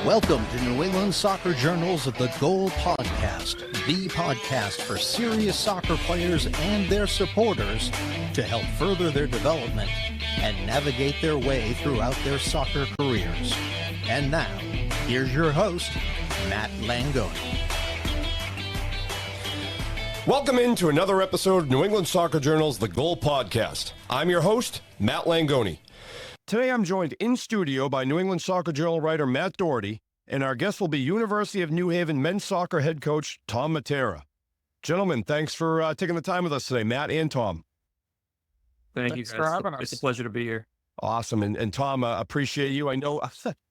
Welcome to New England Soccer Journal's The Goal Podcast, the podcast for serious soccer players and their supporters to help further their development and navigate their way throughout their soccer careers. And now, here's your host, Matt Langone. Welcome into another episode of New England Soccer Journal's The Goal Podcast. I'm your host, Matt Langone. Today I'm joined in studio by New England Soccer Journal writer Matt Doherty, and our guest will be University of New Haven men's soccer head coach Tom Mattera. Gentlemen, thanks for taking the time with us today, Matt and Tom. Thanks you guys for having us. It's a pleasure to be here. Awesome. And Tom, appreciate you. I know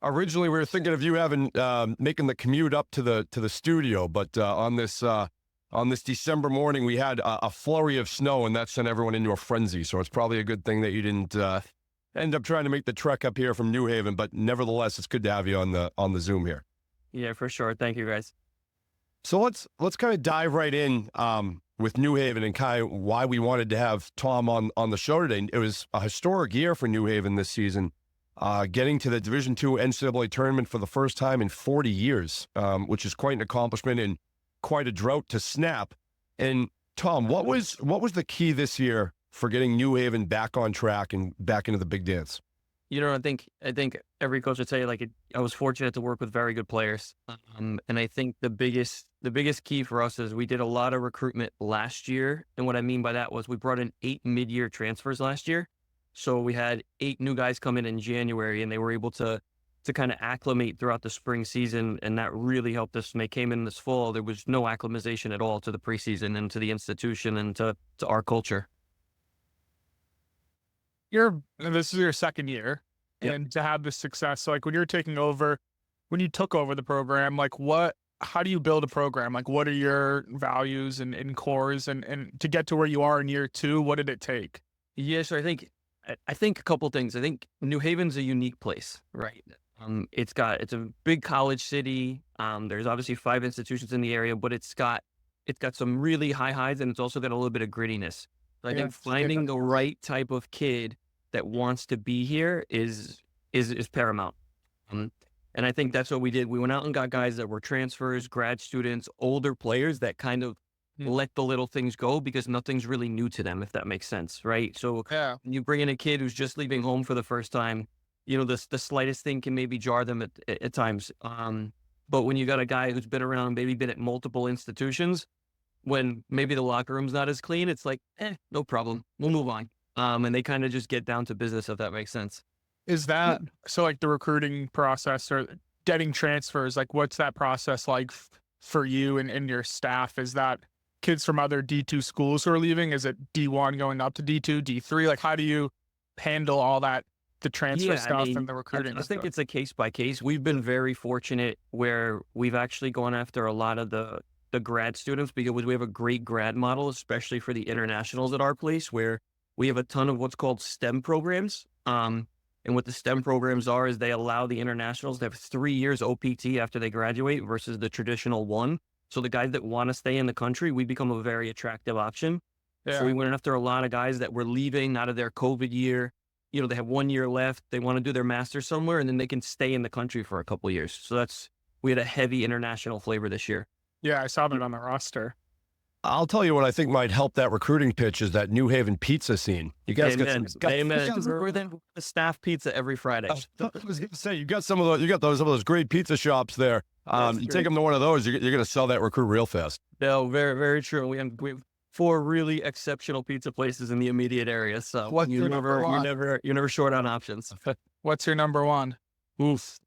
originally we were thinking of you having making the commute up to the studio, but on this December morning, we had a flurry of snow, and that sent everyone into a frenzy. So it's probably a good thing that you didn't end up trying to make the trek up here from New Haven. But nevertheless, it's good to have you on the Zoom here. Yeah, for sure. Thank you, guys. So let's kind of dive right in with New Haven and kind of why we wanted to have Tom on the show today. It was a historic year for New Haven this season, getting to the Division II NCAA tournament for the first time in 40 years, which is quite an accomplishment and quite a drought to snap. And Tom, what was the key this year for getting New Haven back on track and back into the big dance? You know, I think every coach would say I was fortunate to work with very good players, and I think the biggest key for us is we did a lot of recruitment last year, and what I mean by that was we brought in 8 mid-year transfers last year, so we had 8 new guys come in January, and they were able to kind of acclimate throughout the spring season, and that really helped us. When they came in this fall, there was no acclimatization at all to the preseason and to the institution and to our culture. This is your second year, yep. And to have this success, so when you took over the program, how do you build a program? What are your values and cores, and to get to where you are in year 2, what did it take? Yeah, so I think a couple things. I think New Haven's a unique place, right? It's a big college city. There's obviously 5 institutions in the area, but it's got some really high highs, and it's also got a little bit of grittiness. So I think finding the right type of kid that wants to be here is paramount. And I think that's what we did. We went out and got guys that were transfers, grad students, older players that kind of let the little things go because nothing's really new to them, if that makes sense, right? So when you bring in a kid who's just leaving home for the first time, you know, the slightest thing can maybe jar them at times. But when you got a guy who's been around, maybe been at multiple institutions, when maybe the locker room's not as clean, it's no problem. We'll move on. And they kind of just get down to business, if that makes sense. Is that, so the recruiting process or getting transfers, what's that process like for you and your staff? Is that kids from other D2 schools who are leaving? Is it D1 going up to D2, D3? How do you handle all that, the transfer stuff and the recruiting I think it's a case by case. We've been very fortunate where we've actually gone after a lot of the grad students because we have a great grad model, especially for the internationals at our place, where we have a ton of what's called STEM programs. And what the STEM programs are is they allow the internationals to have 3 years OPT after they graduate versus the traditional 1. So the guys that want to stay in the country, we become a very attractive option. Yeah. So we went after a lot of guys that were leaving out of their COVID year. You know, they have 1 year left. They want to do their master's somewhere, and then they can stay in the country for a couple of years. So we had a heavy international flavor this year. Yeah, I saw that on the roster. I'll tell you what I think might help that recruiting pitch is that New Haven pizza scene. You guys we're the staff pizza every Friday. I was going to say you got some of those great pizza shops there. You take them to one of those, you're going to sell that recruit real fast. No, very very true. We have 4 really exceptional pizza places in the immediate area. So you're never short on options. What's your number one? Oof.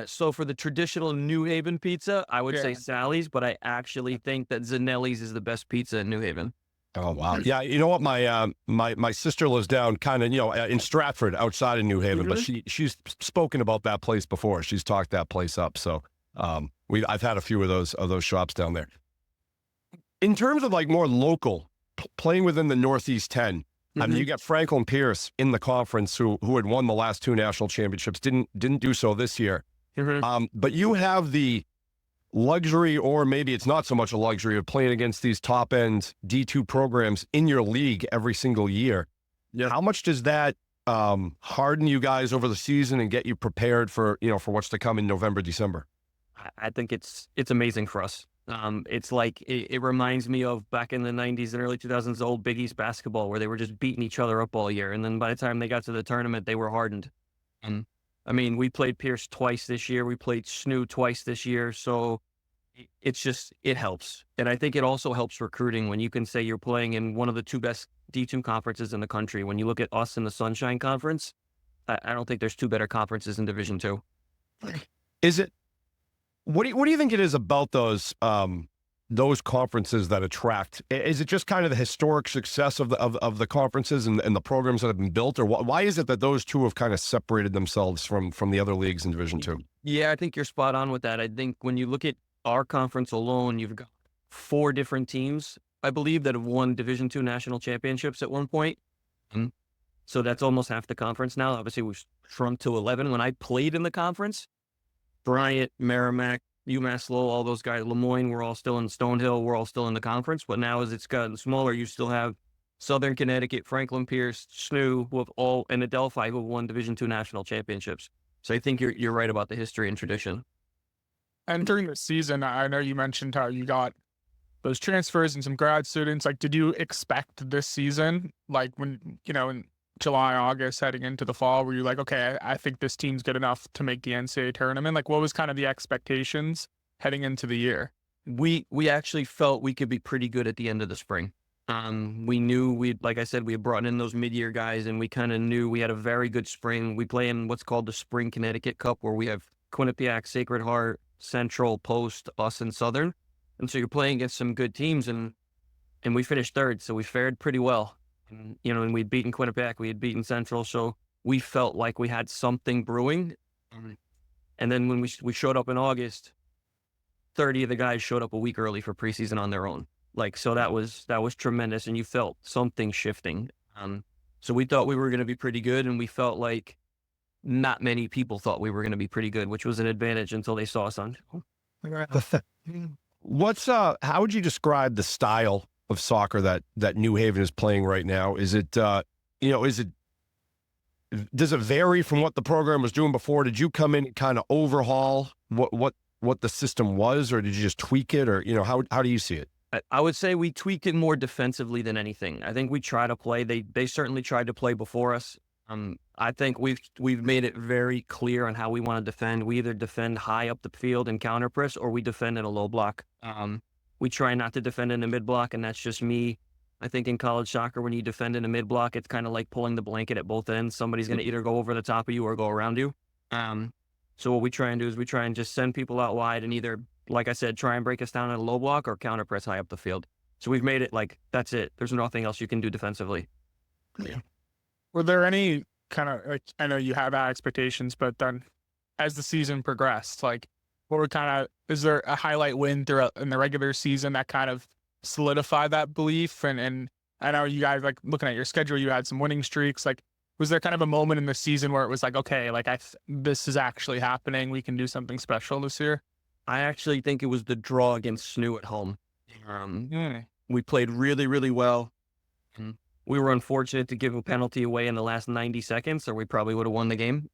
So for the traditional New Haven pizza, I would say Sally's, but I actually think that Zanelli's is the best pizza in New Haven. Oh, wow. Yeah. You know what? My sister lives down kind of, in Stratford outside of New Haven, but she's spoken about that place before. She's talked that place up. So, I've had a few of those shops down there. In terms of more local playing within the Northeast 10, I mean, you got Franklin Pierce in the conference who had won the last 2 national championships, didn't do so this year. But you have the luxury, or maybe it's not so much a luxury, of playing against these top-end D2 programs in your league every single year. Yeah. How much does that harden you guys over the season and get you prepared for, for what's to come in November, December? I think it's amazing for us. It's like it reminds me of back in the 90s and early 2000s, old Big East basketball, where they were just beating each other up all year. And then by the time they got to the tournament, they were hardened. I mean, we played Pierce twice this year. We played Snoo twice this year. So it helps. And I think it also helps recruiting when you can say you're playing in one of the two best D2 conferences in the country. When you look at us in the Sunshine Conference, I don't think there's two better conferences in Division II. Is it? What do you think it is about those conferences that attract? Is it just kind of the historic success of the conferences and the programs that have been built, or why is it that those two have kind of separated themselves from the other leagues in Division II? Yeah, I think you're spot on with that. I think when you look at our conference alone, you've got 4 different teams, I believe, that have won Division II national championships at one point. So that's almost half the conference now. Obviously, we've shrunk to 11. When I played in the conference, Bryant, Merrimack, UMass Lowell, all those guys, Lemoyne, we're all still in Stonehill, we're all still in the conference. But now as it's gotten smaller, you still have Southern Connecticut, Franklin Pierce, Snoo, who have all, and Adelphi, who have won Division II national championships. So I think you're right about the history and tradition. And during the season, I know you mentioned how you got those transfers and some grad students. Like, did you expect this season, like when, in July, August, heading into the fall, were you like, okay, I think this team's good enough to make the NCAA tournament? Like, what was kind of the expectations heading into the year? We actually felt we could be pretty good at the end of the spring. We knew like I said, we had brought in those mid-year guys, and we kind of knew we had a very good spring. We play in what's called the Spring Connecticut Cup, where we have Quinnipiac, Sacred Heart, Central, Post, us, and Southern. And so you're playing against some good teams, and we finished third, so we fared pretty well. And we'd beaten Quinnipiac, we had beaten Central, so we felt like we had something brewing. And then when we showed up in August, 30 of the guys showed up a week early for preseason on their own. So that was tremendous, and you felt something shifting. So we thought we were going to be pretty good, and we felt like not many people thought we were going to be pretty good, which was an advantage until they saw us on. How would you describe the style of soccer that New Haven is playing right now? Is it, does it vary from what the program was doing before? Did you come in and kind of overhaul what the system was, or did you just tweak it, or, how do you see it? I would say we tweak it more defensively than anything. I think we try to play. They certainly tried to play before us. I think we've made it very clear on how we want to defend. We either defend high up the field and counter press, or we defend in a low block. We try not to defend in a mid block, and that's just me. I think in college soccer, when you defend in a mid block, it's kind of like pulling the blanket at both ends. Somebody's going to either go over the top of you or go around you. So what we try and do is we try and just send people out wide and either, like I said, try and break us down in a low block or counter press high up the field. So we've made it like, that's it. There's nothing else you can do defensively. Yeah. Were there any kind of, like, I know you have high expectations, but then as the season progressed, like, what were kind of, is there a highlight win throughout in the regular season that kind of solidified that belief? And I know you guys, like, looking at your schedule, you had some winning streaks. Like, was there kind of a moment in the season where it was like, okay, like, this is actually happening, we can do something special this year? I actually think it was the draw against Snoo at home. We played really, really well. We were unfortunate to give a penalty away in the last 90 seconds, or we probably would have won the game.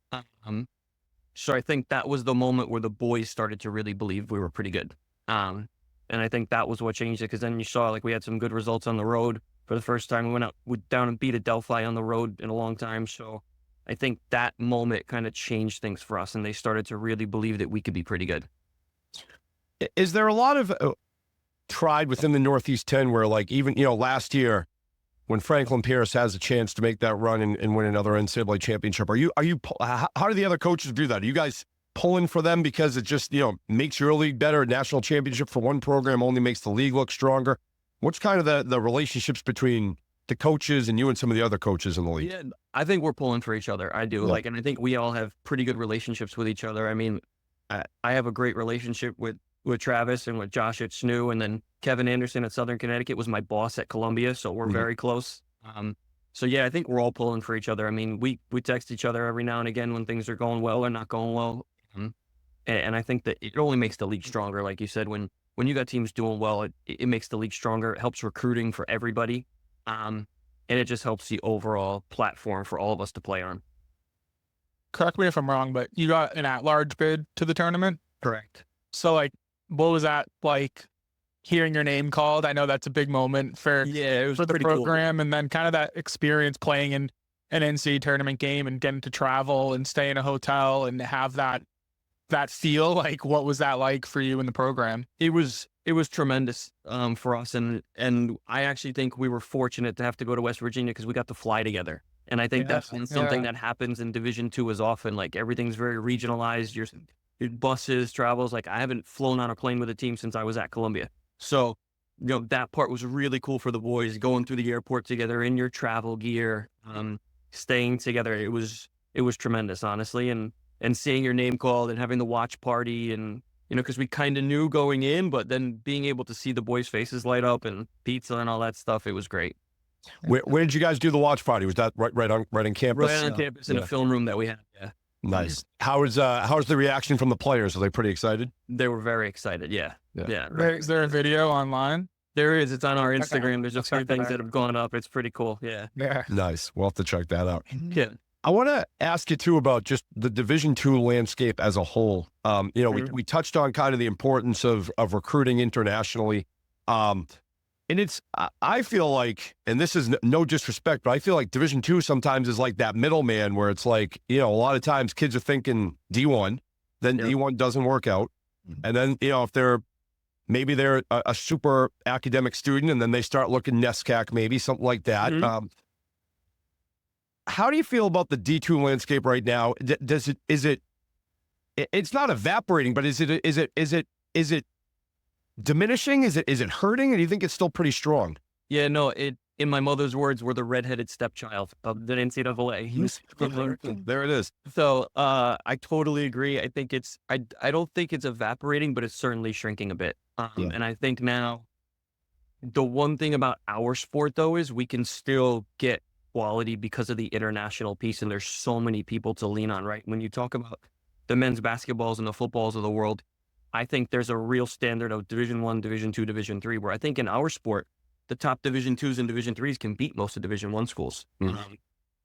So I think that was the moment where the boys started to really believe we were pretty good. And I think that was what changed it, because then you saw, like, we had some good results on the road for the first time. We went down and beat Adelphi on the road in a long time. So I think that moment kind of changed things for us, and they started to really believe that we could be pretty good. Is there a lot of pride within the Northeast 10 where, like, even, last year when Franklin Pierce has a chance to make that run and win another NCAA championship, how do the other coaches view that? Are you guys pulling for them because it just, makes your league better? A national championship for one program only makes the league look stronger. What's kind of the relationships between the coaches and you and some of the other coaches in the league? Yeah, I think we're pulling for each other. I do. Yeah. And I think we all have pretty good relationships with each other. I mean, I have a great relationship with Travis and with Josh at Snoo, and then Kevin Anderson at Southern Connecticut was my boss at Columbia, so we're very close. So yeah, I think we're all pulling for each other. I mean, we text each other every now and again when things are going well or not going well. And I think that it only makes the league stronger. Like you said, when you got teams doing well, it makes the league stronger. It helps recruiting for everybody. and it just helps the overall platform for all of us to play on. Correct me if I'm wrong, but you got an at-large bid to the tournament? Correct. So, like, what was that like, hearing your name called? I know that's a big moment for It was the pretty program, and then kind of that experience playing in an NCAA tournament game and getting to travel and stay in a hotel and have that feel. Like, what was that like for you in the program? It was tremendous for us, and I actually think we were fortunate to have to go to West Virginia because we got to fly together. And I think that's something that happens in Division II as often. Like, everything's very regionalized. Your buses, travels. Like, I haven't flown on a plane with a team since I was at Columbia. So, that part was really cool for the boys, going through the airport together in your travel gear, staying together. It was tremendous, honestly. And seeing your name called and having the watch party, and, because we kind of knew going in, but then being able to see the boys' faces light up and pizza and all that stuff, it was great. Where did you guys do the watch party? Was that right on campus? Right on campus in a film room that we had. Yeah. Nice. How's the reaction from the players? Are they pretty excited? They were very excited. Yeah. Is there a video online? There is. It's on our Instagram. There's a few things that have gone up. It's pretty cool. Yeah. Nice. We'll have to check that out. Yeah. I want to ask you too about just the Division II landscape as a whole. We touched on kind of the importance of recruiting internationally. And I feel like, and this is no disrespect, but I feel like Division II sometimes is like that middleman where it's like, a lot of times kids are thinking D1, then D1 doesn't work out. And then, if maybe they're a super academic student, and then they start looking NESCAC, maybe something like that. How do you feel about the D2 landscape right now? It's not evaporating, but is it diminishing? Is it hurting? And do you think it's still pretty strong? Yeah, no, in my mother's words, we're the redheaded stepchild of the NCAA. There it is. So I totally agree. I think I don't think it's evaporating, but it's certainly shrinking a bit. And I think now the one thing about our sport, though, is we can still get quality because of the international piece. And there's so many people to lean on, right? When you talk about the men's basketballs and the footballs of the world, I think there's a real standard of Division I, Division II, Division III, where I think in our sport, the top Division IIs and Division IIIs can beat most of Division I schools.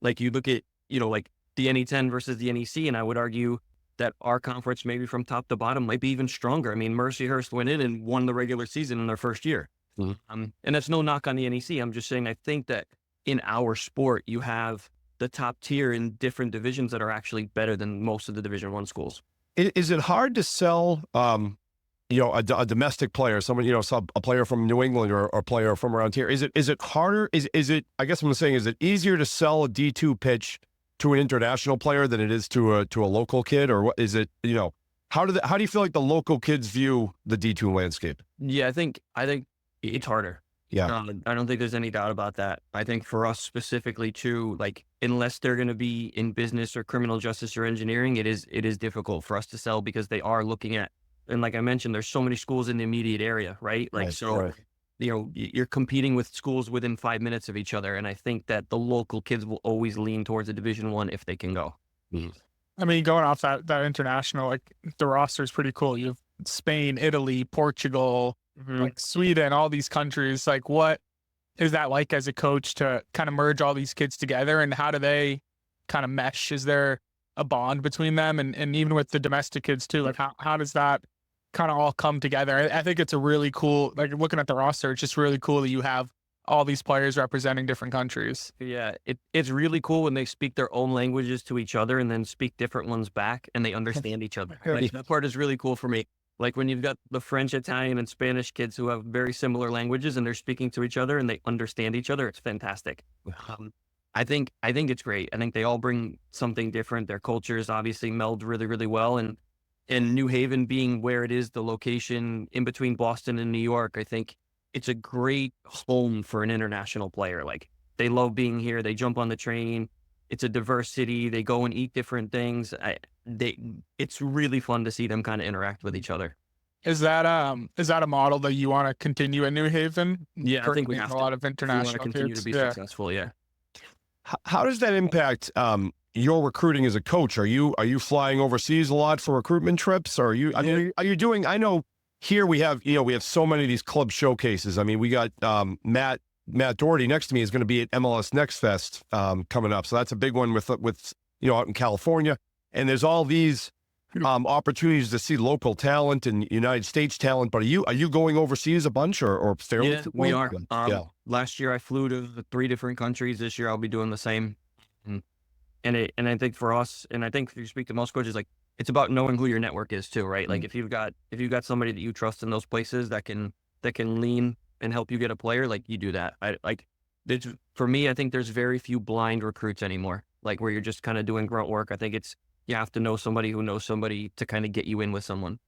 Like, you look at, like the NE10 versus the NEC, and I would argue that our conference, maybe from top to bottom, might be even stronger. I mean, Mercyhurst went in and won the regular season in their first year. And that's no knock on the NEC. I'm just saying, I think that in our sport, you have the top tier in different divisions that are actually better than most of the Division I schools. Is it hard to sell, a domestic player, someone, a player from New England or a player from around here? Is it harder? Is it, I guess I'm saying, is it easier to sell a D2 pitch to an international player than it is to a local kid? Or what is it, how do you feel like the local kids view the D2 landscape? Yeah, I think it's harder. Yeah. I don't think there's any doubt about that. I think for us specifically too, like, unless they're going to be in business or criminal justice or engineering, it is difficult for us to sell because they are looking at, and like I mentioned, there's so many schools in the immediate area, right? Like, you're competing with schools within 5 minutes of each other. And I think that the local kids will always lean towards a Division I if they can go. I mean, going off that international, like, the roster is pretty cool. You have Spain, Italy, Portugal, like Sweden, all these countries. Like, what is that like as a coach to kind of merge all these kids together, and how do they kind of mesh? Is there a bond between them? And even with the domestic kids too, like, how does that kind of all come together? I think it's a really cool, like, looking at the roster, it's just really cool that you have all these players representing different countries. Yeah, it's really cool when they speak their own languages to each other and then speak different ones back, and they understand each other. Like, that part is really cool for me. Like, when you've got the French, Italian, and Spanish kids who have very similar languages and they're speaking to each other and they understand each other, it's fantastic. I think it's great. I think they all bring something different. Their cultures obviously meld really, really well. And New Haven being where it is, the location in between Boston and New York, I think it's a great home for an international player. Like, they love being here. They jump on the train. It's a diverse city. They go and eat different things. It's really fun to see them kind of interact with each other. Is that a model that you want to continue in New Haven? Yeah, I think we have a lot of international kids. Continue to be successful. Yeah. How does that impact your recruiting as a coach? Are you flying overseas a lot for recruitment trips? Or are you doing? I know here we have so many of these club showcases. I mean, we got Matt Matt Doherty next to me is going to be at MLS Next Fest coming up. So that's a big one with out in California. And there's all these opportunities to see local talent and United States talent. But are you going overseas a bunch or fairly? Yeah, we are. Yeah. Last year I flew to 3 different countries. This year I'll be doing the same. And I think for us, and I think if you speak to most coaches, like it's about knowing who your network is too, right? Like if you've got somebody that you trust in those places that can lean and help you get a player, like you do that. For me, I think there's very few blind recruits anymore, like where you're just kind of doing grunt work. I think you have to know somebody who knows somebody to kind of get you in with someone.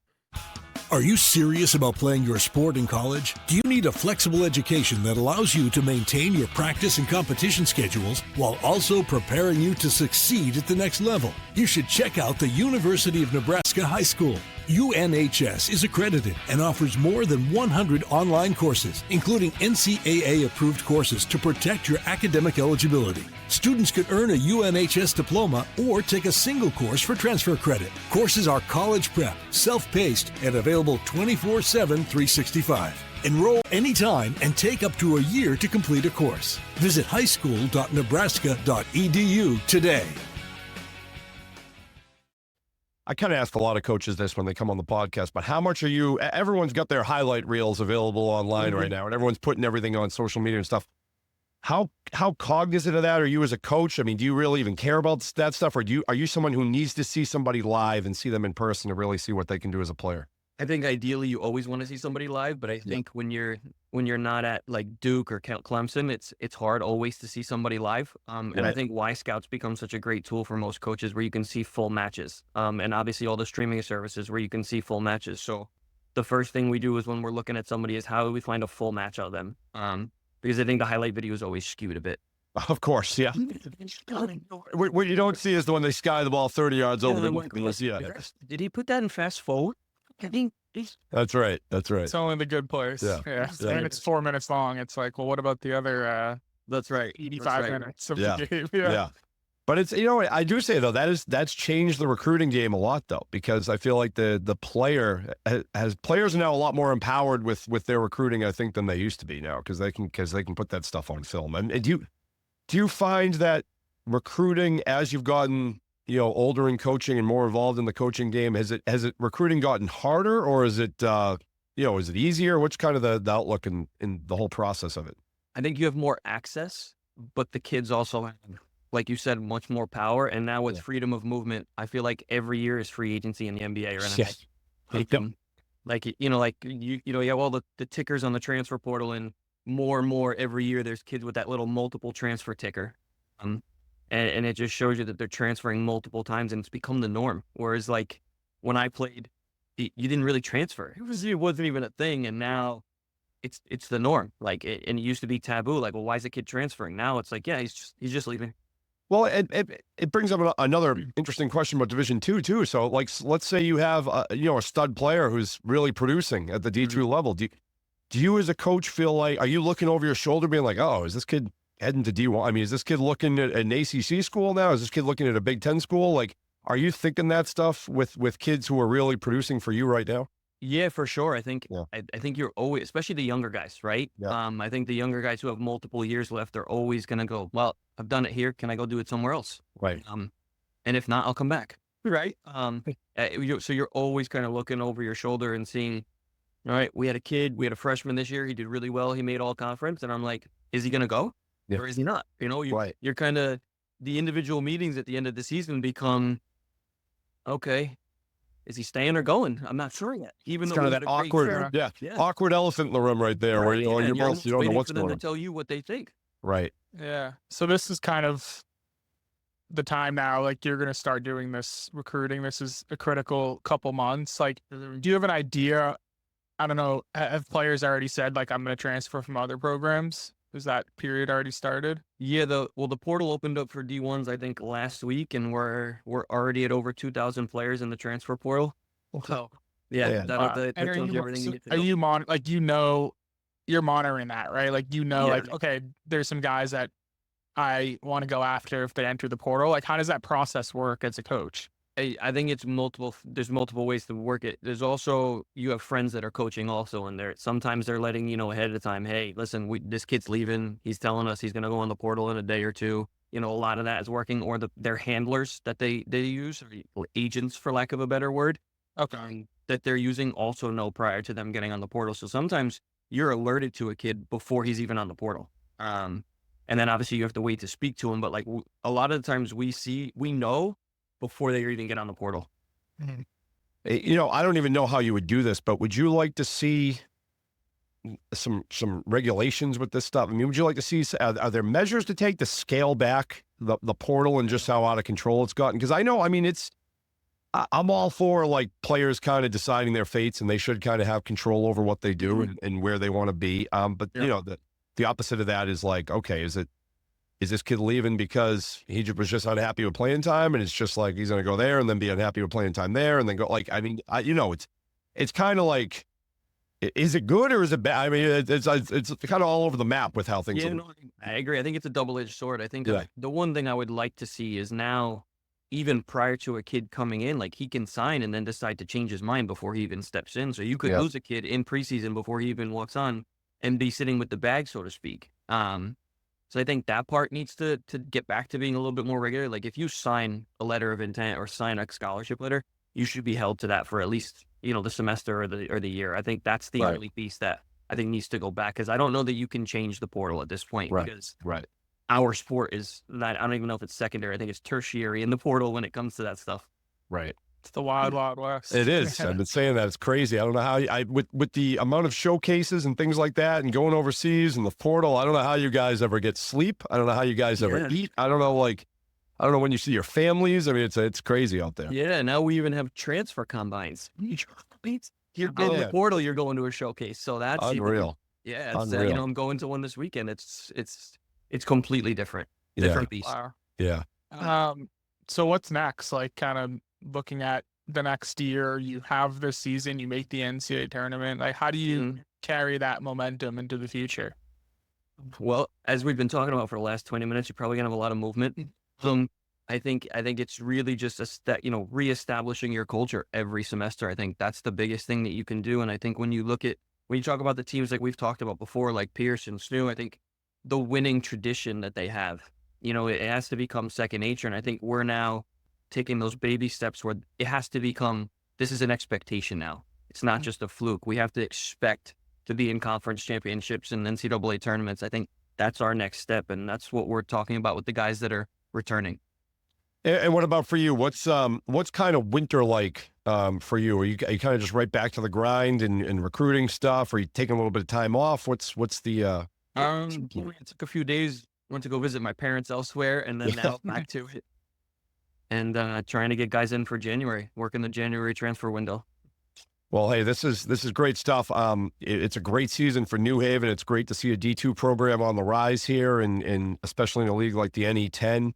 Are you serious about playing your sport in college? Do you need a flexible education that allows you to maintain your practice and competition schedules while also preparing you to succeed at the next level? You should check out the University of Nebraska High School. UNHS is accredited and offers more than 100 online courses, including NCAA-approved courses to protect your academic eligibility. Students could earn a UNHS diploma or take a single course for transfer credit. Courses are college prep, self-paced, and available 24/7, 365. Enroll anytime and take up to a year to complete a course. Visit highschool.nebraska.edu today. I kind of ask a lot of coaches this when they come on the podcast, but how much are you, everyone's got their highlight reels available online right now, and everyone's putting everything on social media and stuff. How cognizant of that are you as a coach? I mean, do you really even care about that stuff, or are you someone who needs to see somebody live and see them in person to really see what they can do as a player? I think ideally you always want to see somebody live, but I think when you're not at like Duke or Clemson, it's hard always to see somebody live. And I think Y Scouts become such a great tool for most coaches where you can see full matches. And obviously all the streaming services where you can see full matches. So the first thing we do is when we're looking at somebody is how do we find a full match of them? Because I think the highlight video is always skewed a bit. Of course, yeah. What you don't see is the one they sky the ball 30 yards over the goalpost. Yeah. Did he put that in fast forward? That's right. It's only the good place. Yeah. And it's 4 minutes long. It's like, well, what about the other that's right. 85 minutes of the game? Yeah. But it's, I do say though, that's changed the recruiting game a lot though, because I feel like the player players are now a lot more empowered with their recruiting, I think, than they used to be now, because they can put that stuff on film. And do you find that recruiting, as you've gotten older in coaching and more involved in the coaching game, has it recruiting gotten harder, or is it is it easier? What's kind of the outlook in the whole process of it? I think you have more access, but the kids also have, like you said, much more power. And now with freedom of movement, I feel like every year is free agency in the NBA or NFL. You have all the tickers on the transfer portal, and more every year there's kids with that little multiple transfer ticker. And it just shows you that they're transferring multiple times, and it's become the norm. Whereas like when I played, you didn't really transfer. It wasn't even a thing. And now it's the norm. Like and it used to be taboo. Like, well, why is a kid transferring? Now it's like, yeah, he's just leaving. Well, it brings up another interesting question about Division II too. So like, let's say you have a stud player who's really producing at the D2 level. Do you as a coach feel like, are you looking over your shoulder being like, oh, is this kid heading to D1? I mean, is this kid looking at an ACC school now? Is this kid looking at a Big Ten school? Like, are you thinking that stuff with kids who are really producing for you right now? Yeah, for sure. I think I think you're always, especially the younger guys, right? Yeah. I think the younger guys who have multiple years left are always going to go, well, I've done it here. Can I go do it somewhere else? Right. And if not, I'll come back. Right. So you're always kind of looking over your shoulder and seeing, all right, we had a freshman this year. He did really well. He made all conference. And I'm like, is he going to go? Yeah. Or is he not? You're kind of, the individual meetings at the end of the season become, okay, is he staying or going? I'm not sure yet. Even it's though kind of that awkward, awkward elephant in the room right there, where you don't know what's going on. For them to tell you what they think. Right. Yeah. So this is kind of the time now. Like, you're going to start doing this recruiting. This is a critical couple months. Like, do you have an idea? I don't know. Have players already said, like, I'm going to transfer from other programs? Is that period already started? Yeah, the portal opened up for D1s, I think, last week, and we're already at over 2,000 players in the transfer portal. So yeah. You're monitoring that, right? Like, like, okay, there's some guys that I want to go after if they enter the portal. Like, how does that process work as a coach? I think it's multiple. There's multiple ways to work it. There's also, you have friends that are coaching also, and sometimes they're letting you know ahead of time. Hey, listen, this kid's leaving. He's telling us he's going to go on the portal in a day or two. A lot of that is working, or their handlers that they use, or agents, for lack of a better word, that they're using also know prior to them getting on the portal. So sometimes you're alerted to a kid before he's even on the portal. And then obviously you have to wait to speak to him. But like a lot of the times we know before they even get on the portal. Mm-hmm. I don't even know how you would do this, but would you like to see some regulations with this stuff? I mean, would you like to see, are there measures to take to scale back the portal and just how out of control it's gotten? Because I know, I mean, I'm all for like players kind of deciding their fates, and they should kind of have control over what they do and where they want to be. But the opposite of that is like, okay, is this kid leaving because he was just unhappy with playing time, and it's just like he's going to go there and then be unhappy with playing time there and then go like, I mean, it's kind of like, is it good or is it bad? I mean, it's kind of all over the map with how things. I agree. I think it's a double-edged sword. I think the one thing I would like to see is now, even prior to a kid coming in, like he can sign and then decide to change his mind before he even steps in. So you could lose a kid in preseason before he even walks on and be sitting with the bag, so to speak. So I think that part needs to get back to being a little bit more regular. Like if you sign a letter of intent or sign a scholarship letter, you should be held to that for at least, the semester or the year. I think that's the only piece that I think needs to go back, because I don't know that you can change the portal at this point. Because our sport is not, I don't even know if it's secondary. I think it's tertiary in the portal when it comes to that stuff. Right. It's the wild, wild west. It is. I've been saying that. It's crazy. I don't know how with the amount of showcases and things like that and going overseas and the portal, I don't know how you guys ever get sleep. I don't know how you guys ever eat. I don't know when you see your families. I mean, it's crazy out there. Yeah. Now we even have transfer combines. You're in the portal, you're going to a showcase. So that's unreal. Unreal. I'm going to one this weekend. It's completely different. Different beast. Wow. Yeah. So what's next? Like kind of looking at the next year, you have this season, you make the NCAA tournament. Like how do you carry that momentum into the future? Well, as we've been talking about for the last 20 minutes, you're probably gonna have a lot of movement. I think it's really just reestablishing your culture every semester. I think that's the biggest thing that you can do. And I think when you talk about the teams like we've talked about before, like Pierce and Snu, I think the winning tradition that they have, it has to become second nature. And I think we're now taking those baby steps where it has to become, this is an expectation now. It's not just a fluke. We have to expect to be in conference championships and NCAA tournaments. I think that's our next step. And that's what we're talking about with the guys that are returning. And what about for you? What's kind of winter like for you? Are you kind of just right back to the grind and recruiting stuff? Or are you taking a little bit of time off? What's the I took a few days, went to go visit my parents elsewhere, and then now back to it. And trying to get guys in for January, working the January transfer window. Well, hey, this is great stuff. It's a great season for New Haven. It's great to see a D2 program on the rise here, and especially in a league like the NE10,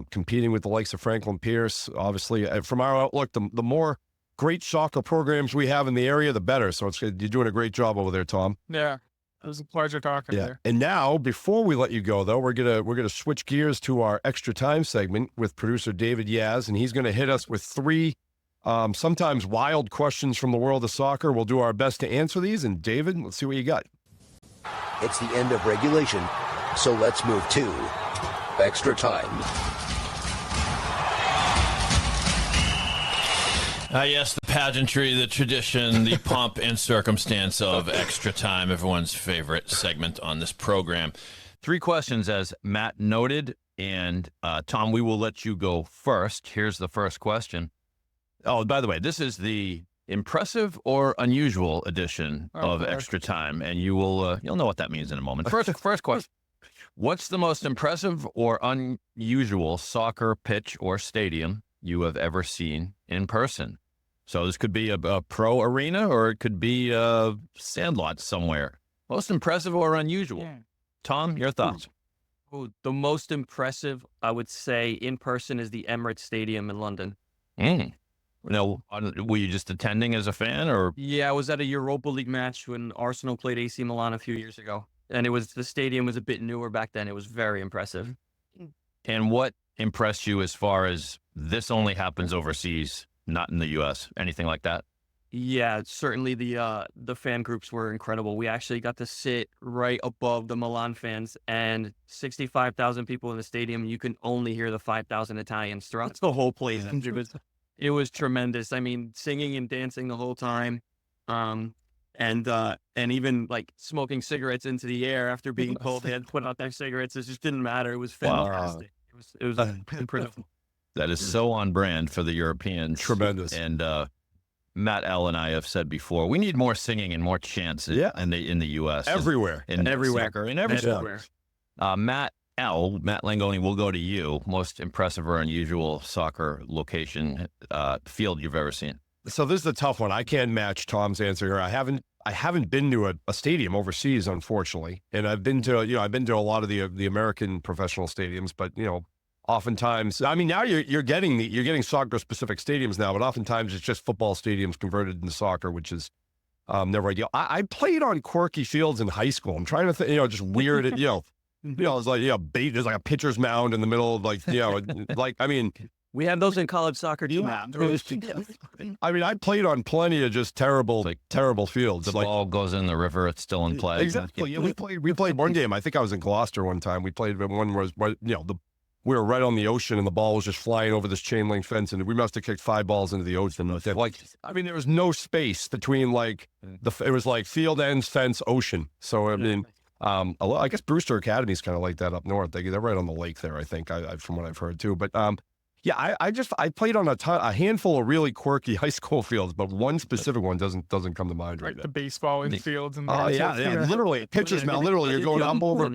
competing with the likes of Franklin Pierce. Obviously, from our outlook, the more great soccer programs we have in the area, the better. So you're doing a great job over there, Tom. Yeah. It was a pleasure talking there. And now, before we let you go, though, we're gonna switch gears to our extra time segment with producer David Yaz, and he's gonna hit us with 3 sometimes wild questions from the world of soccer. We'll do our best to answer these. And David, let's see what you got. It's the end of regulation, so let's move to extra time. Yes, the pageantry, the tradition, the pomp and circumstance of extra time, everyone's favorite segment on this program. 3 questions, as Matt noted. And Tom, we will let you go first. Here's the first question. Oh, by the way, this is the impressive or unusual edition of Extra Time, and you'll know what that means in a moment. First question. What's the most impressive or unusual soccer pitch or stadium you have ever seen in person? So this could be a pro arena, or it could be a sandlot somewhere. Most impressive or unusual? Yeah. Tom, your thoughts? The most impressive, I would say, in person is the Emirates Stadium in London. Now, were you just attending as a fan, or? Yeah, I was at a Europa League match when Arsenal played AC Milan a few years ago, and the stadium was a bit newer back then. It was very impressive. And what impressed you as far as this only happens overseas, not in the U.S.? Anything like that? Yeah, certainly the fan groups were incredible. We actually got to sit right above the Milan fans, and 65,000 people in the stadium. You can only hear the 5,000 Italians throughout the whole place. It was tremendous. I mean, singing and dancing the whole time, and even like smoking cigarettes into the air after being told they had to put out their cigarettes. It just didn't matter. It was fantastic. It was incredible. That is so on brand for the Europeans. Tremendous. And Matt L. and I have said before, we need more singing and more chants in the U.S. Everywhere. Everywhere. Everywhere. Matt Langone, we'll go to you. Most impressive or unusual soccer location, field you've ever seen? So this is a tough one. I can't match Tom's answer here. I haven't been to a stadium overseas, unfortunately, and I've been to a lot of the American professional stadiums, but oftentimes, I mean, now you're getting soccer specific stadiums now, but oftentimes it's just football stadiums converted into soccer, which is never ideal. I played on quirky fields in high school. I'm trying to think, just weird, it's like, there's like a pitcher's mound in the middle of We had those in college soccer too. I mean, I played on plenty of just terrible fields. The ball goes in the river, it's still in play. Exactly. Yeah, we played one game. I think I was in Gloucester one time. We played one was we were right on the ocean, and the ball was just flying over this chain link fence, and we must have kicked 5 balls into the ocean. There was no space between it was like field ends, fence, ocean. So I mean, I guess Brewster Academy is kind of like that up north. They're right on the lake there, I think, from what I've heard too. But I played on a handful of really quirky high school fields, but one specific one doesn't come to mind right now. The baseball infields and literally pitcher's mound. Literally, you're going up over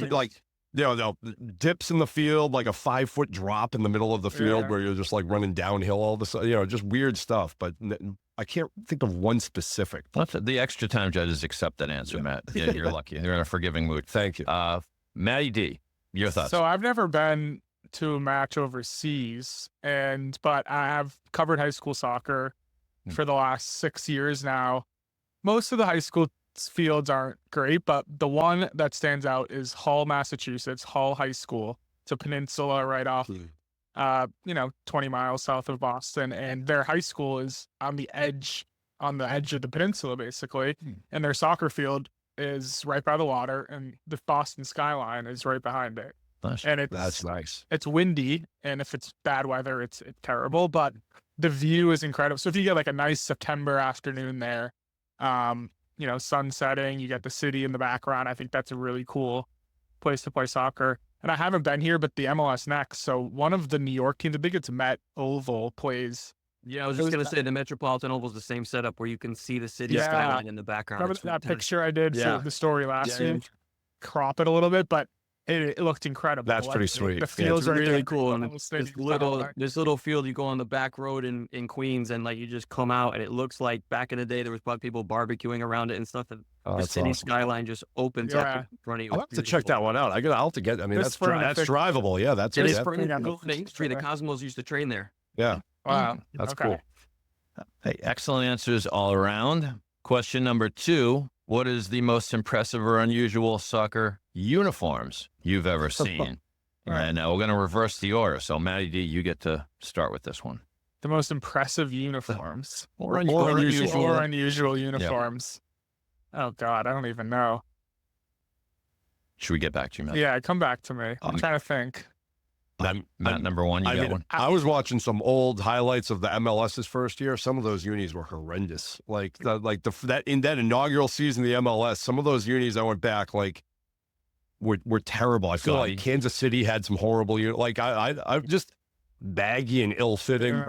dips in the field, like a 5-foot drop in the middle of the field where you're just like running downhill all of a sudden, just weird stuff. But I can't think of one specific. The extra time judges accept that answer, Matt. Yeah, you're lucky. They're in a forgiving mood. Thank you. Matty D, your thoughts? So I've never been to a match overseas, but I have covered high school soccer for the last 6 years now. Most of the high school fields aren't great, but the one that stands out is Hull, Massachusetts, Hull High School. It's a peninsula right off, 20 miles south of Boston, and their high school is on the edge of the peninsula, basically, and their soccer field is right by the water, and the Boston skyline is right behind it. Nice. And That's nice. It's windy, and if it's bad weather, it's terrible, but the view is incredible. So if you get like a nice September afternoon there, sun setting, you get the city in the background. I think that's a really cool place to play soccer. And I haven't been here, but the MLS Next. So one of the New York teams, I think it's Met Oval, plays. Yeah, I was just going to say the Metropolitan Oval is the same setup where you can see the city skyline in the background. Remember that picture I did for the story last week? Crop it a little bit, but it looked incredible. That's pretty sweet. The fields are really cool. And this little field, you go on the back road in Queens, and you just come out, and it looks like back in the day there was probably people barbecuing around it and stuff. And the city skyline just opens up in front of you. I'll have to check that one out. I'll have to get. I mean, that's drivable. Yeah, that's it. The Cosmos used to train there. Yeah. Wow. That's cool. Hey, excellent answers all around. Question number 2. What is the most impressive or unusual soccer uniforms you've ever seen? And we're going to reverse the order. So, Matty D, you get to start with this one. The most impressive uniforms. Or unusual uniforms. Yeah. Oh, God, I don't even know. Should we get back to you, Matt? Yeah, come back to me. I'm trying to think. Matt, number 1, you got one? I was watching some old highlights of the MLS's first year. Some of those unis were horrendous. That inaugural season of the MLS, some of those unis I went back were terrible. I feel like Kansas City had some horrible unis. I'm just baggy and ill-fitting.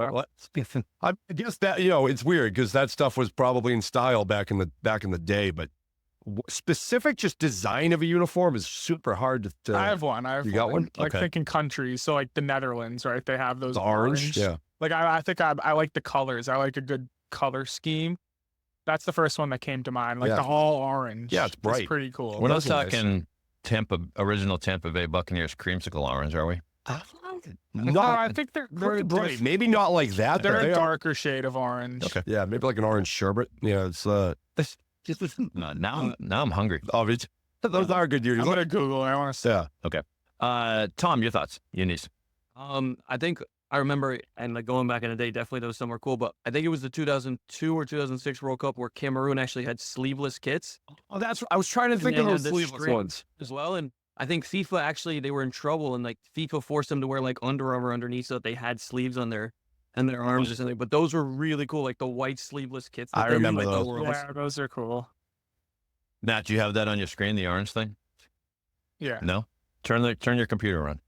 I guess that it's weird because that stuff was probably in style back in the day, but specific just design of a uniform is super hard to I have one. You got one? Thinking countries. So the Netherlands, right? They have those orange. Yeah. I think I like the colors. I like a good color scheme. That's the first one that came to mind. The all orange. Yeah, it's bright. It's pretty cool. We're not talking original Tampa Bay Buccaneers creamsicle orange, are we? No, I think they're bright. Maybe not like that. They're a darker shade of orange. Okay. Yeah, maybe like an orange sherbet. Yeah, it's now I'm hungry. Those are good unis. I'm gonna Google. I want to say. Yeah. Okay. Tom, your thoughts? Unis. I think I remember, and like going back in the day, definitely there was somewhere cool. But I think it was the 2002 or 2006 World Cup where Cameroon actually had sleeveless kits. Oh, I was trying to think of they those had the sleeveless string ones. as well. And I think FIFA actually they were in trouble, and like FIFA forced them to wear like Under Armour underneath so that they had sleeves on their arms or something. But those were really cool, like the white sleeveless kits. I remember those. Yeah, those are cool. Matt, do you have that on your screen, the orange thing? Yeah. No? Turn your computer on.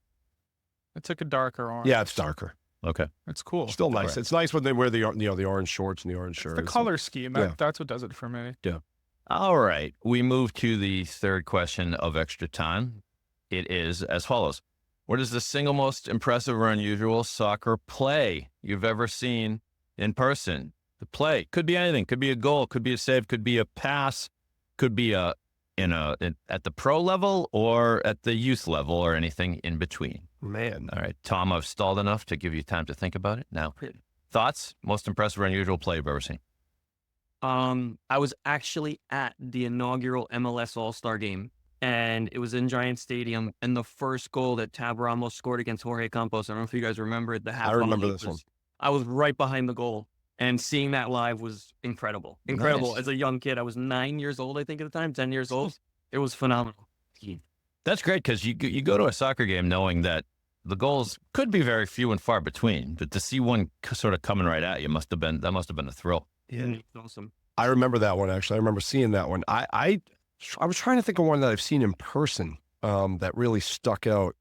It took a darker orange. Yeah, it's darker. Okay. It's cool. Still nice. Correct. It's nice when they wear the orange shorts and the orange shirt. The color scheme. That's what does it for me. Yeah. All right. We move to the third question of extra time. It is as follows. What is the single most impressive or unusual soccer play you've ever seen in person? The play could be anything. Could be a goal. Could be a save. Could be a pass. Could be at the pro level or at the youth level or anything in between. Man. All right. Tom, I've stalled enough to give you time to think about it. Now, thoughts? Most impressive or unusual play you've ever seen? I was actually at the inaugural MLS All-Star game, and it was in Giant Stadium. And the first goal that Tab Ramos scored against Jorge Campos, I don't know if you guys remember it. I remember this one. I was right behind the goal, and seeing that live was incredible. Incredible. Nice. As a young kid, I was 9 years old, I think, at the time, 10 years old. It was phenomenal. That's great because you go to a soccer game knowing that the goals could be very few and far between, but to see one sort of coming right at you must have been a thrill. Yeah, it's awesome. I remember that one, actually. I remember seeing that one. I was trying to think of one that I've seen in person that really stuck out.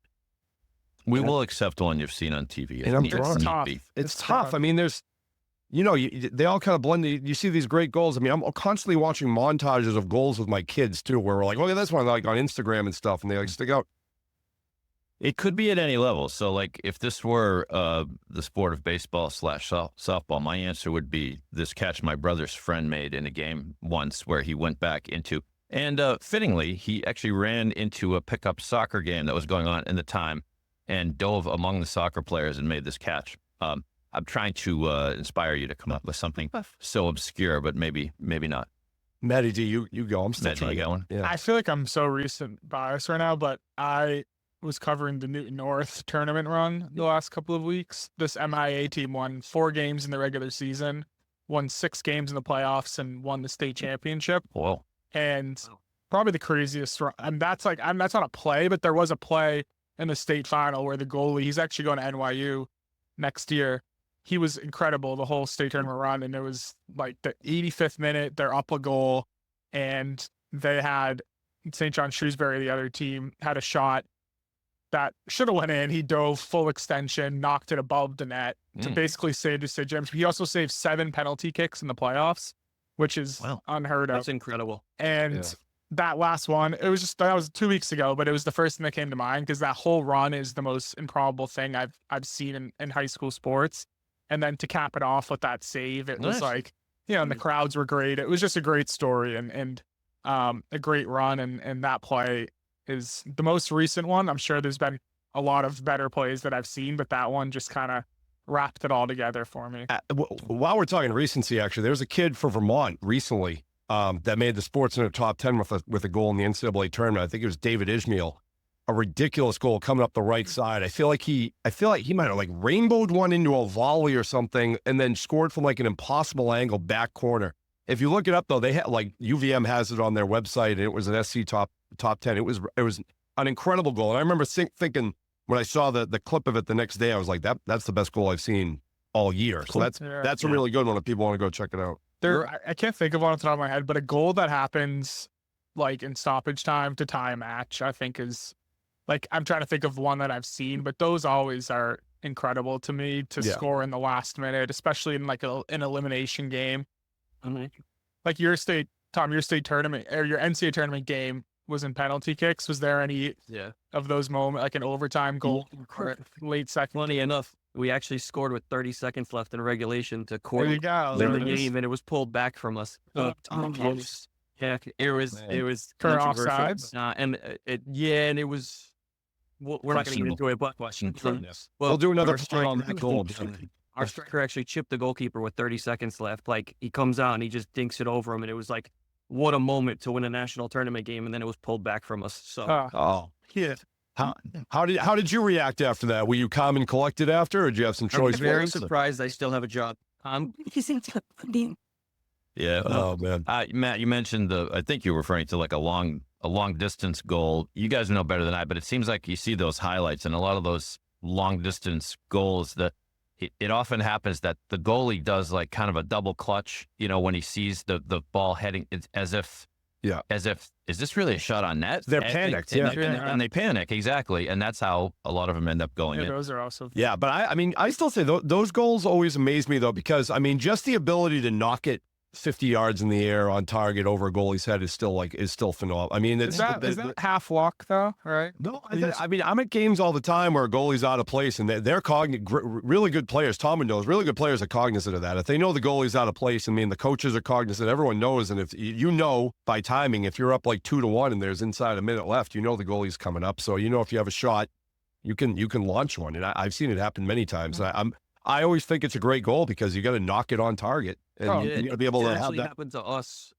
We will accept one you've seen on TV. And I'm It's drawn. tough. It's tough. I mean, there's, they all kind of blend. You see these great goals. I mean, I'm constantly watching montages of goals with my kids too, where we're like, look at this one, like on Instagram and stuff, and they like stick out. It could be at any level. So, like, if this were the sport of baseball / softball, my answer would be this catch my brother's friend made in a game once where he went back into, and fittingly, he actually ran into a pickup soccer game that was going on in the time and dove among the soccer players and made this catch. I'm trying to inspire you to come up with something so obscure, but maybe not. Maddie D, you go. I'm still Matt, trying. you got one? Yeah. I feel like I'm so recent bias right now, but I was covering the Newton North tournament run the last couple of weeks. This MIA team won 4 games in the regular season, won 6 games in the playoffs, and won the state championship. Whoa. And probably the craziest run. And that's not a play, but there was a play in the state final where the goalie, he's actually going to NYU next year. He was incredible the whole state tournament run. And it was like the 85th minute, they're up a goal, and they had St. John Shrewsbury, the other team, had a shot that should have went in. He dove full extension, knocked it above the net to basically save the St. James. He also saved 7 penalty kicks in the playoffs, which is unheard of. That's incredible. And that last one, that was 2 weeks ago, but it was the first thing that came to mind because that whole run is the most improbable thing I've seen in high school sports. And then to cap it off with that save, it was like, and the crowds were great. It was just a great story and a great run. And that play is the most recent one. I'm sure there's been a lot of better plays that I've seen, but that one just kind of wrapped it all together for me. While we're talking recency, actually, there's a kid from Vermont recently that made the Sportscenter top 10 with a goal in the NCAA tournament. I think it was David Ishmael. A ridiculous goal coming up the right side. I feel like he might have like rainbowed one into a volley or something, and then scored from like an impossible angle back corner. If you look it up though, they had like UVM has it on their website, and it was an SC top 10. It was an incredible goal, and I remember thinking when I saw the clip of it the next day, I was like, that's the best goal I've seen all year. So that's a really good one if people want to go check it out. I can't think of one off the top of my head, but a goal that happens like in stoppage time to tie a match, I think is like, I'm trying to think of one that I've seen, but those always are incredible to me to score in the last minute, especially in like an elimination game. Like your state tournament or your NCAA tournament game was in penalty kicks. Was there any of those moments, like an overtime goal or late second? Funny enough, we actually scored with 30 seconds left in regulation to quarter the game, and it was pulled back from us. Yeah, it was current offsides. And it was. We're not going to get into it, but we'll do another strike on that goal. Our striker actually chipped the goalkeeper with 30 seconds left. Like, he comes out and he just dinks it over him, and it was like, what a moment to win a national tournament game, and then it was pulled back from us. So, How did you react after that? Were you calm and collected after, or did you have some I'm choice very words? surprised I still have a job. Yeah. Oh man. Matt, you mentioned I think you were referring to like a long distance goal. You guys know better than I, but it seems like you see those highlights and a lot of those long distance goals that it often happens that the goalie does like kind of a double clutch, when he sees the ball heading. It's as if, is this really a shot on net? They're panicked. And they panic. Exactly. And that's how a lot of them end up going in. Those are also. Yeah. But I still say those goals always amaze me though, because just the ability to knock it 50 yards in the air on target over a goalie's head is still phenomenal. Is that half walk though, right? No, I'm at games all the time where a goalie's out of place and they're really good players. Tom knows really good players are cognizant of that. If they know the goalie's out of place, the coaches are cognizant. Everyone knows, and if by timing, if you're up like 2-1 and there's inside a minute left, the goalie's coming up. So if you have a shot, you can launch one, and I've seen it happen many times. I always think it's a great goal because you got to knock it on target. And you got to be able to have that. It actually happened to us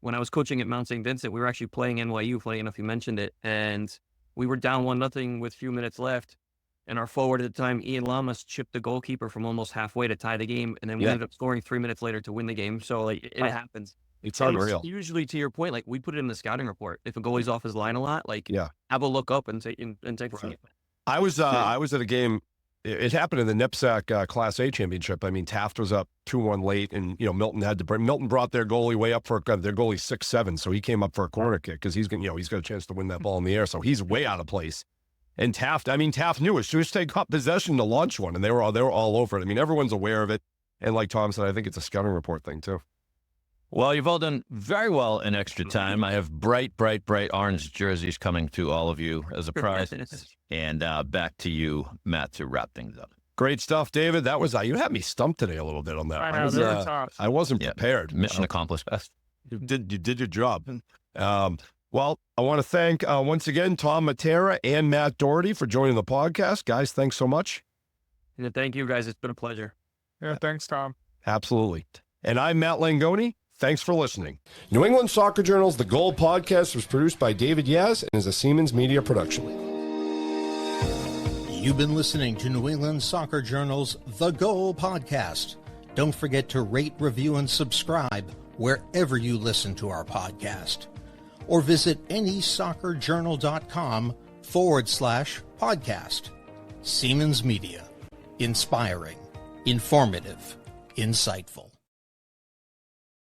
when I was coaching at Mount St. Vincent. We were actually playing NYU, funny enough, you mentioned it. And we were down 1-0 with a few minutes left. And our forward at the time, Ian Lamas, chipped the goalkeeper from almost halfway to tie the game. And then we ended up scoring 3 minutes later to win the game. So, it happens. It's unreal. Usually, to your point, we put it in the scouting report. If a goalie's off his line a lot, have a look up and take a seat. I was at a game. It happened in the NIPSAC Class A championship. Taft was up 2-1 late, and Milton brought their goalie way up for their goalie 6'7", so he came up for a corner kick because he's got a chance to win that ball in the air, so he's way out of place. And Taft knew it. She was taking up possession to launch one, and they were all over it. Everyone's aware of it, and like Tom said, I think it's a scouting report thing too. Well, you've all done very well in extra time. I have bright orange jerseys coming to all of you as a prize. And back to you, Matt, to wrap things up. Great stuff, David. That was you had me stumped today a little bit on that. I wasn't prepared. Mission accomplished. Best. You did your job. Well, I want to thank once again Tom Mattera and Matt Doherty for joining the podcast. Guys, thanks so much. And thank you, guys. It's been a pleasure. Yeah, thanks, Tom. Absolutely. And I'm Matt Langone. Thanks for listening. New England Soccer Journal's The Goal podcast was produced by David Yaz and is a Siemens Media production. You've been listening to New England Soccer Journal's The Goal podcast. Don't forget to rate, review, and subscribe wherever you listen to our podcast. Or visit anysoccerjournal.com/podcast. Siemens Media. Inspiring, informative, insightful.